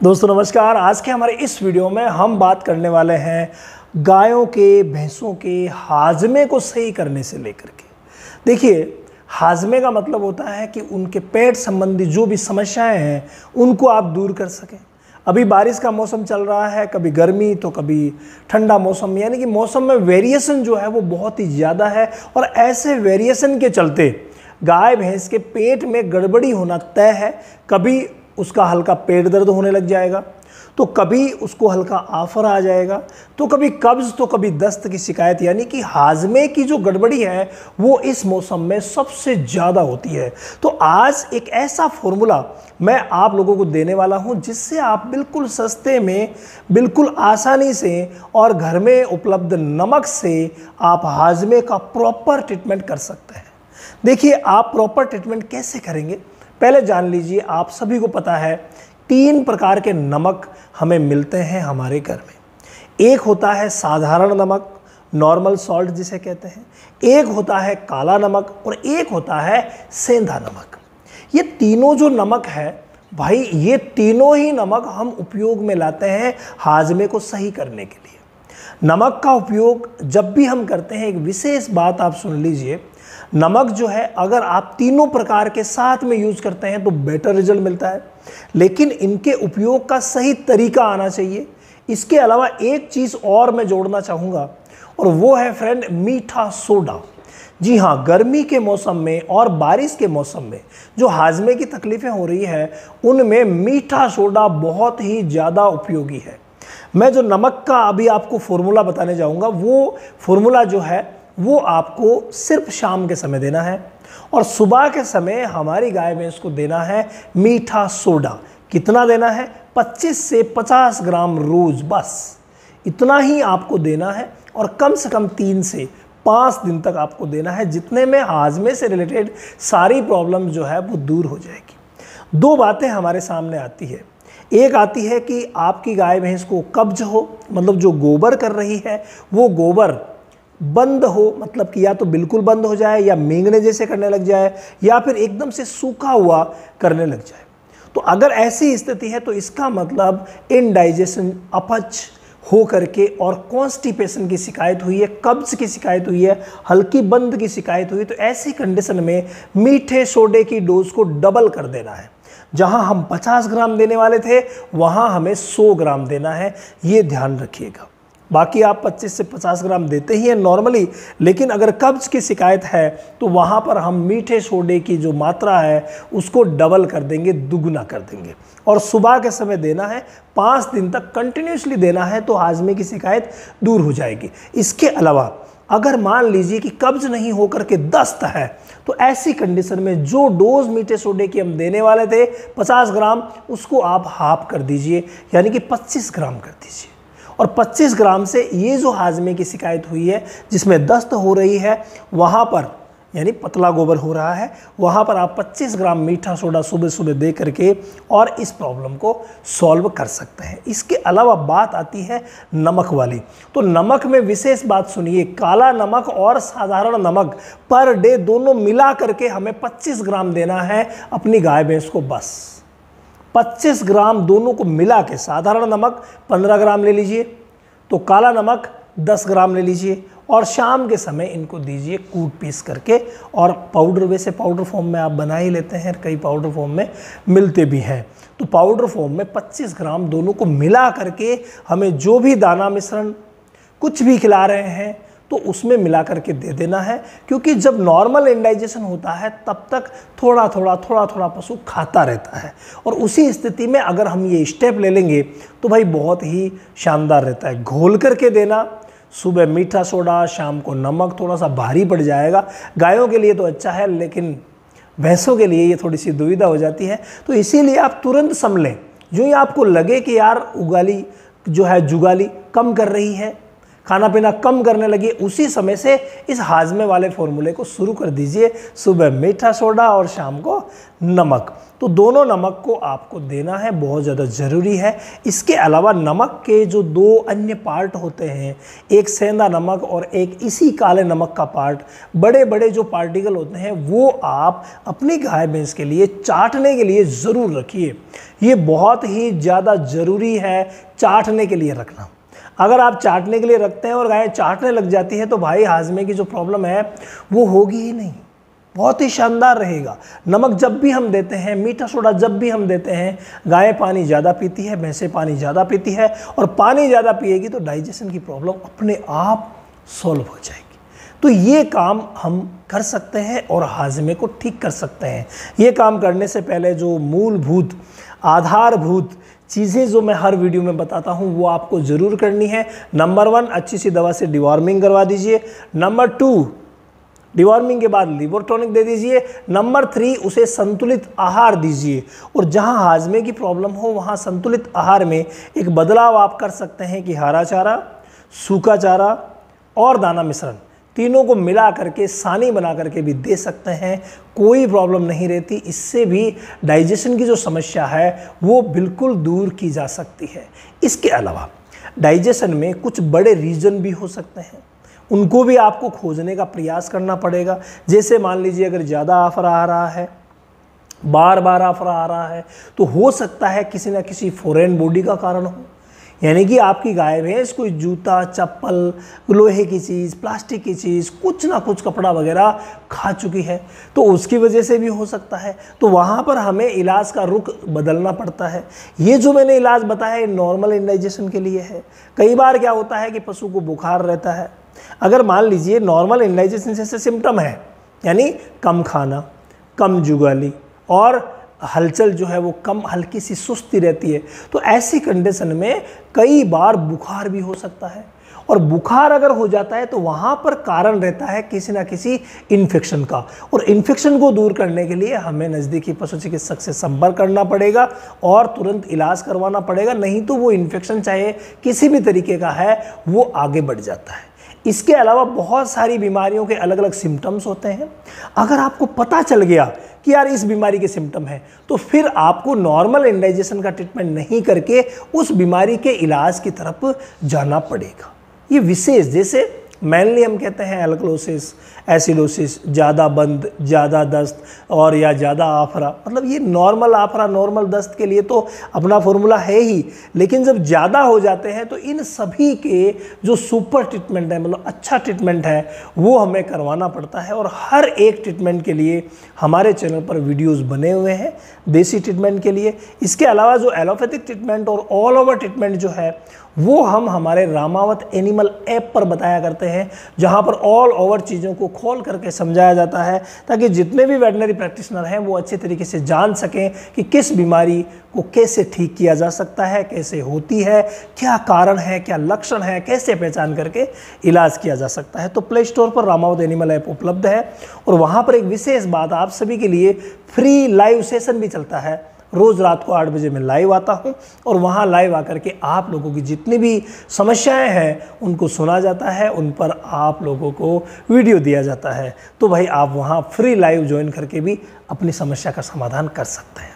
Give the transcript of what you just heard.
दोस्तों नमस्कार। आज के हमारे इस वीडियो में हम बात करने वाले हैं गायों के भैंसों के हाजमे को सही करने से लेकर के। देखिए, हाजमे का मतलब होता है कि उनके पेट संबंधी जो भी समस्याएं हैं उनको आप दूर कर सकें। अभी बारिश का मौसम चल रहा है, कभी गर्मी तो कभी ठंडा मौसम, यानी कि मौसम में वेरिएशन जो है वो बहुत ही ज़्यादा है। और ऐसे वेरिएशन के चलते गाय भैंस के पेट में गड़बड़ी होना तय है। कभी उसका हल्का पेट दर्द होने लग जाएगा, तो कभी उसको हल्का आफर आ जाएगा, तो कभी कब्ज, तो कभी दस्त की शिकायत। यानी कि हाजमे की जो गड़बड़ी है वो इस मौसम में सबसे ज़्यादा होती है। तो आज एक ऐसा फॉर्मूला मैं आप लोगों को देने वाला हूं जिससे आप बिल्कुल सस्ते में, बिल्कुल आसानी से और घर में उपलब्ध नमक से आप हाजमे का प्रॉपर ट्रीटमेंट कर सकते हैं। देखिए, आप प्रॉपर ट्रीटमेंट कैसे करेंगे पहले जान लीजिए। आप सभी को पता है 3 प्रकार के नमक हमें मिलते हैं हमारे घर में। एक होता है साधारण नमक, नॉर्मल सॉल्ट जिसे कहते हैं, एक होता है काला नमक और एक होता है सेंधा नमक। ये तीनों जो नमक है भाई, ये तीनों ही नमक हम उपयोग में लाते हैं हाजमे को सही करने के लिए। नमक का उपयोग जब भी हम करते हैं, एक विशेष बात आप सुन लीजिए, नमक जो है अगर आप तीनों प्रकार के साथ में यूज करते हैं तो बेटर रिजल्ट मिलता है, लेकिन इनके उपयोग का सही तरीका आना चाहिए। इसके अलावा एक चीज़ और मैं जोड़ना चाहूँगा और वो है फ्रेंड, मीठा सोडा। जी हाँ, गर्मी के मौसम में और बारिश के मौसम में जो हाजमे की तकलीफ़ें हो रही है उनमें मीठा सोडा बहुत ही ज़्यादा उपयोगी है। मैं जो नमक का अभी आपको फॉर्मूला बताने जाऊँगा, वो फॉर्मूला जो है वो आपको सिर्फ शाम के समय देना है और सुबह के समय हमारी गाय भैंस को देना है मीठा सोडा। कितना देना है? 25 से 50 ग्राम रोज, बस इतना ही आपको देना है और कम से कम 3 से 5 दिन तक आपको देना है, जितने में हाजमे से रिलेटेड सारी प्रॉब्लम जो है वो दूर हो जाएगी। 2 बातें हमारे सामने आती है। एक आती है कि आपकी गाय भैंस को कब्ज हो, मतलब जो गोबर कर रही है वो गोबर बंद हो, मतलब कि या तो बिल्कुल बंद हो जाए या मेंगने जैसे करने लग जाए या फिर एकदम से सूखा हुआ करने लग जाए। तो अगर ऐसी स्थिति है तो इसका मतलब इनडाइजेशन, अपच हो करके और कॉन्स्टिपेशन की शिकायत हुई है, कब्ज की शिकायत हुई है, हल्की बंद की शिकायत हुई है। तो ऐसी कंडीशन में मीठे सोडे की डोज को डबल कर देना है। जहां हम 50 ग्राम देने वाले थे वहां हमें 100 ग्राम देना है, ये ध्यान रखिएगा। बाकी आप 25 से 50 ग्राम देते ही हैं नॉर्मली, लेकिन अगर कब्ज की शिकायत है तो वहाँ पर हम मीठे सोडे की जो मात्रा है उसको डबल कर देंगे, दुगुना कर देंगे। और सुबह के समय देना है, 5 दिन तक कंटिन्यूसली देना है, तो हाजमे की शिकायत दूर हो जाएगी। इसके अलावा अगर मान लीजिए कि कब्ज नहीं होकर के दस्त है तो ऐसी कंडीशन में जो डोज मीठे सोडे की हम देने वाले थे 50 ग्राम, उसको आप हाफ कर दीजिए, यानी कि 25 ग्राम कर दीजिए। और 25 ग्राम से ये जो हाजमे की शिकायत हुई है, जिसमें दस्त हो रही है, वहाँ पर यानी पतला गोबर हो रहा है, वहाँ पर आप 25 ग्राम मीठा सोडा सुबह सुबह दे करके और इस प्रॉब्लम को सॉल्व कर सकते हैं। इसके अलावा बात आती है नमक वाली। तो नमक में विशेष बात सुनिए, काला नमक और साधारण नमक पर डे दोनों मिला करके हमें 25 ग्राम देना है अपनी गाय भैंस को, बस 25 ग्राम दोनों को मिला के। साधारण नमक 15 ग्राम ले लीजिए, तो काला नमक 10 ग्राम ले लीजिए और शाम के समय इनको दीजिए कूट पीस करके। और पाउडर, वैसे पाउडर फॉर्म में आप बना ही लेते हैं, कई पाउडर फॉर्म में मिलते भी हैं, तो पाउडर फॉर्म में 25 ग्राम दोनों को मिला करके हमें जो भी दाना मिश्रण कुछ भी खिला रहे हैं तो उसमें मिला करके दे देना है। क्योंकि जब नॉर्मल इंडाइजेशन होता है तब तक थोड़ा थोड़ा पशु खाता रहता है, और उसी स्थिति में अगर हम ये स्टेप ले लेंगे तो भाई बहुत ही शानदार रहता है। घोल करके देना, सुबह मीठा सोडा, शाम को नमक, थोड़ा सा भारी पड़ जाएगा। गायों के लिए तो अच्छा है, लेकिन भैंसों के लिए ये थोड़ी सी दुविधा हो जाती है। तो इसीलिए आप तुरंत समलें, जो ही आपको लगे कि यार उगाली जो है जुगाली कम कर रही है, खाना पीना कम करने लगी, उसी समय से इस हाजमे वाले फॉर्मूले को शुरू कर दीजिए। सुबह मीठा सोडा और शाम को नमक। तो दोनों नमक को आपको देना है, बहुत ज़्यादा ज़रूरी है। इसके अलावा नमक के जो 2 अन्य पार्ट होते हैं, एक सेंधा नमक और एक इसी काले नमक का पार्ट, बड़े बड़े जो पार्टिकल होते हैं वो आप अपनी गाय भैंस के लिए चाटने के लिए ज़रूर रखिए। ये बहुत ही ज़्यादा ज़रूरी है चाटने के लिए रखना। अगर आप चाटने के लिए रखते हैं और गाय चाटने लग जाती है तो भाई हाजमे की जो प्रॉब्लम है वो होगी ही नहीं, बहुत ही शानदार रहेगा। नमक जब भी हम देते हैं, मीठा सोडा जब भी हम देते हैं, गाय पानी ज़्यादा पीती है, भैंसें पानी ज़्यादा पीती है, और पानी ज़्यादा पिएगी तो डाइजेशन की प्रॉब्लम अपने आप सॉल्व हो जाएगी। तो ये काम हम कर सकते हैं और हाजमे को ठीक कर सकते हैं। ये काम करने से पहले जो मूलभूत आधारभूत चीज़ें जो मैं हर वीडियो में बताता हूँ वो आपको ज़रूर करनी है। नंबर 1, अच्छी सी दवा से डिवॉर्मिंग करवा दीजिए। नंबर 2, डिवॉर्मिंग के बाद लिवर टॉनिक दे दीजिए। नंबर 3, उसे संतुलित आहार दीजिए। और जहां हाजमे की प्रॉब्लम हो वहां संतुलित आहार में एक बदलाव आप कर सकते हैं कि हरा चारा, सूखा चारा और दाना मिश्रण तीनों को मिला करके सानी बना करके भी दे सकते हैं, कोई प्रॉब्लम नहीं रहती। इससे भी डाइजेशन की जो समस्या है वो बिल्कुल दूर की जा सकती है। इसके अलावा डाइजेशन में कुछ बड़े रीजन भी हो सकते हैं, उनको भी आपको खोजने का प्रयास करना पड़ेगा। जैसे मान लीजिए अगर ज़्यादा आफरा आ रहा है, बार बार आफरा आ रहा है, तो हो सकता है किसी ना किसी फॉरेन बॉडी का कारण हो, यानी कि आपकी गाय भैंस कोई जूता, चप्पल, लोहे की चीज़, प्लास्टिक की चीज़, कुछ ना कुछ कपड़ा वगैरह खा चुकी है, तो उसकी वजह से भी हो सकता है। तो वहाँ पर हमें इलाज का रुख बदलना पड़ता है। ये जो मैंने इलाज बताया नॉर्मल इंडाइजेशन के लिए है। कई बार क्या होता है कि पशु को बुखार रहता है, अगर मान लीजिए नॉर्मल इंडाइजेशन जैसे सिम्टम है, यानी कम खाना, कम जुगाली और हलचल जो है वो कम, हल्की सी सुस्ती रहती है, तो ऐसी कंडीशन में कई बार बुखार भी हो सकता है। और बुखार अगर हो जाता है तो वहाँ पर कारण रहता है किसी ना किसी इन्फेक्शन का, और इन्फेक्शन को दूर करने के लिए हमें नज़दीकी पशु चिकित्सक से संपर्क करना पड़ेगा और तुरंत इलाज करवाना पड़ेगा, नहीं तो वो इन्फेक्शन चाहे किसी भी तरीके का है वो आगे बढ़ जाता है। इसके अलावा बहुत सारी बीमारियों के अलग अलग सिम्टम्स होते हैं। अगर आपको पता चल गया कि यार इस बीमारी के सिम्टम है, तो फिर आपको नॉर्मल इंडाइजेशन का ट्रीटमेंट नहीं करके उस बीमारी के इलाज की तरफ जाना पड़ेगा। ये विशेष, जैसे मेनली हम कहते हैं एल्कलोसिस, एसिडोसिस, ज़्यादा बंद, ज़्यादा दस्त और या ज़्यादा आफरा, मतलब ये नॉर्मल आफरा, नॉर्मल दस्त के लिए तो अपना फॉर्मूला है ही, लेकिन जब ज़्यादा हो जाते हैं तो इन सभी के जो सुपर ट्रीटमेंट है, मतलब अच्छा ट्रीटमेंट है, वो हमें करवाना पड़ता है। और हर एक ट्रीटमेंट के लिए हमारे चैनल पर वीडियोस बने हुए हैं देसी ट्रीटमेंट के लिए। इसके अलावा जो एलोपैथिक ट्रीटमेंट और ऑल ओवर ट्रीटमेंट जो है वो हम हमारे रामावत एनिमल ऐप पर बताया करते हैं, जहां पर ऑल ओवर चीज़ों को खोल करके समझाया जाता है, ताकि जितने भी वेटनरी प्रैक्टिशनर हैं वो अच्छे तरीके से जान सकें कि किस बीमारी को कैसे ठीक किया जा सकता है, कैसे होती है, क्या कारण है, क्या लक्षण है, कैसे पहचान करके इलाज किया जा सकता है। तो प्ले स्टोर पर रामावत एनिमल ऐप उपलब्ध है, और वहाँ पर एक विशेष बात, आप सभी के लिए फ्री लाइव सेशन भी चलता है। रोज़ रात को 8 बजे मैं लाइव आता हूं, और वहां लाइव आकर के आप लोगों की जितनी भी समस्याएं हैं उनको सुना जाता है, उन पर आप लोगों को वीडियो दिया जाता है। तो भाई आप वहां फ्री लाइव ज्वाइन करके भी अपनी समस्या का समाधान कर सकते हैं।